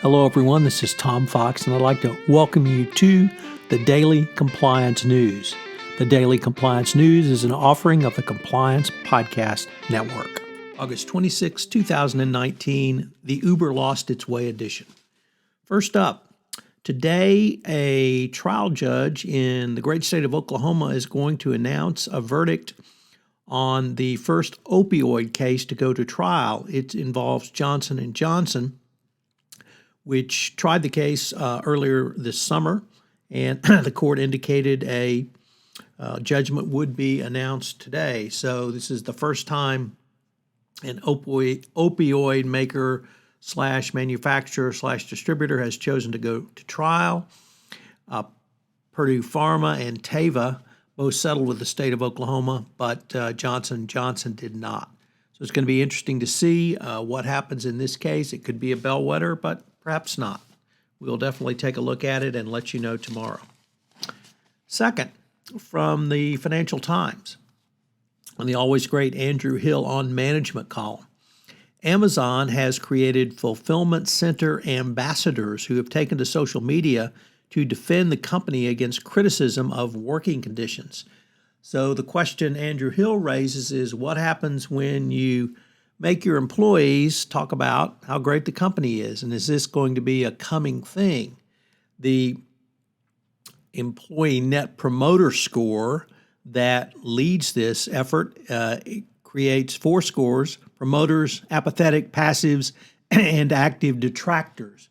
Hello, everyone. This is Tom Fox, and I'd like to welcome you to the Daily Compliance News. The Daily Compliance News is an offering of the Compliance Podcast Network. August 26, 2019, the Uber Lost Its Way edition. First up, today a trial judge in the great state of Oklahoma is going to announce a verdict on the first opioid case to go to trial. It involves Johnson & Johnson, which tried the case earlier this summer, and the court indicated a judgment would be announced today. So this is the first time an opioid maker / manufacturer / distributor has chosen to go to trial. Purdue Pharma and Teva both settled with the state of Oklahoma, but Johnson & Johnson did not. So it's going to be interesting to see what happens in this case. It could be a bellwether, but perhaps not. We'll definitely take a look at it and let you know tomorrow. Second, from the Financial Times, on the always great Andrew Hill on Management column, Amazon has created fulfillment center ambassadors who have taken to social media to defend the company against criticism of working conditions. So the question Andrew Hill raises is, what happens when you make your employees talk about how great the company is, and is this going to be a coming thing? The employee net promoter score that leads this effort creates 4 scores: promoters, apathetic, passives, and active detractors.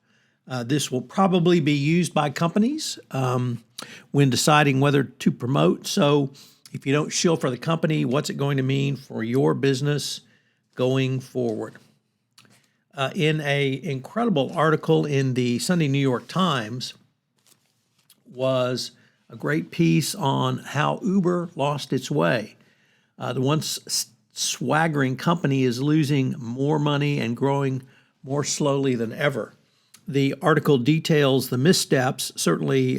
This will probably be used by companies when deciding whether to promote. So if you don't shill for the company, what's it going to mean for your business going forward? In an incredible article in the Sunday New York Times was a great piece on how Uber lost its way. The once swaggering company is losing more money and growing more slowly than ever. The article details the missteps, certainly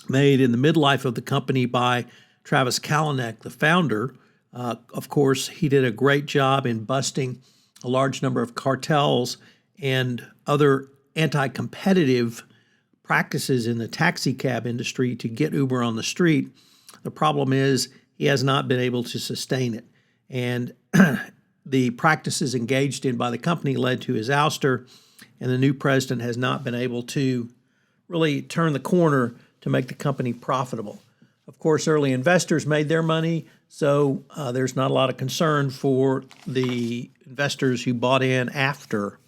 made in the midlife of the company by Travis Kalanick, the founder. Of course, he did a great job in busting a large number of cartels and other anti-competitive practices in the taxi cab industry to get Uber on the street. The problem is he has not been able to sustain it. And the practices engaged in by the company led to his ouster, and the new president has not been able to really turn the corner to make the company profitable. Of course, early investors made their money, so there's not a lot of concern for the investors who bought in after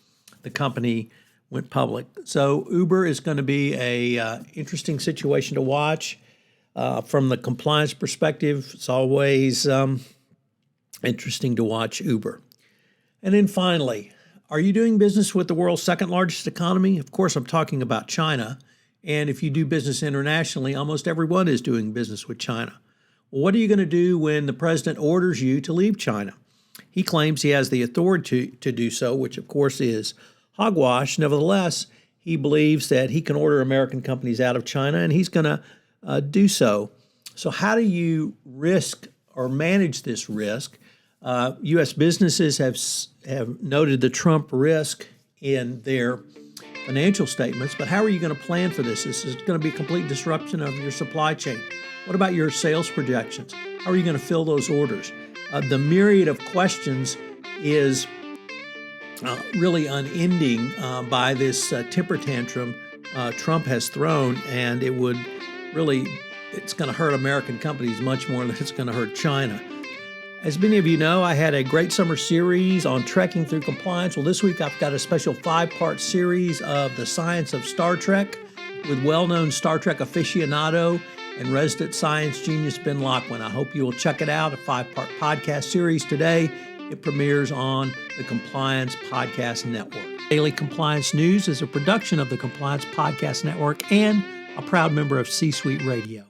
the company went public. So Uber is going to be a interesting situation to watch. From the compliance perspective, it's always interesting to watch Uber. And then finally, are you doing business with the world's second largest economy? Of course, I'm talking about China. And if you do business internationally, almost everyone is doing business with China. Well, what are you going to do when the president orders you to leave China? He claims he has the authority to do so, which of course is hogwash. Nevertheless, he believes that he can order American companies out of China, and he's going to do so. So how do you risk or manage this risk? U.S. businesses have noted the Trump risk in their financial statements, but how are you going to plan for this? This is going to be a complete disruption of your supply chain. What about your sales projections? How are you going to fill those orders? The myriad of questions is really unending by this temper tantrum Trump has thrown, and it's going to hurt American companies much more than it's going to hurt China. As many of you know, I had a great summer series on trekking through compliance. Well, this week I've got a special 5-part series of the science of Star Trek with well-known Star Trek aficionado and resident science genius Ben Lockwood. I hope you will check it out, a 5-part podcast series today. It premieres on the Compliance Podcast Network. Daily Compliance News is a production of the Compliance Podcast Network and a proud member of C-Suite Radio.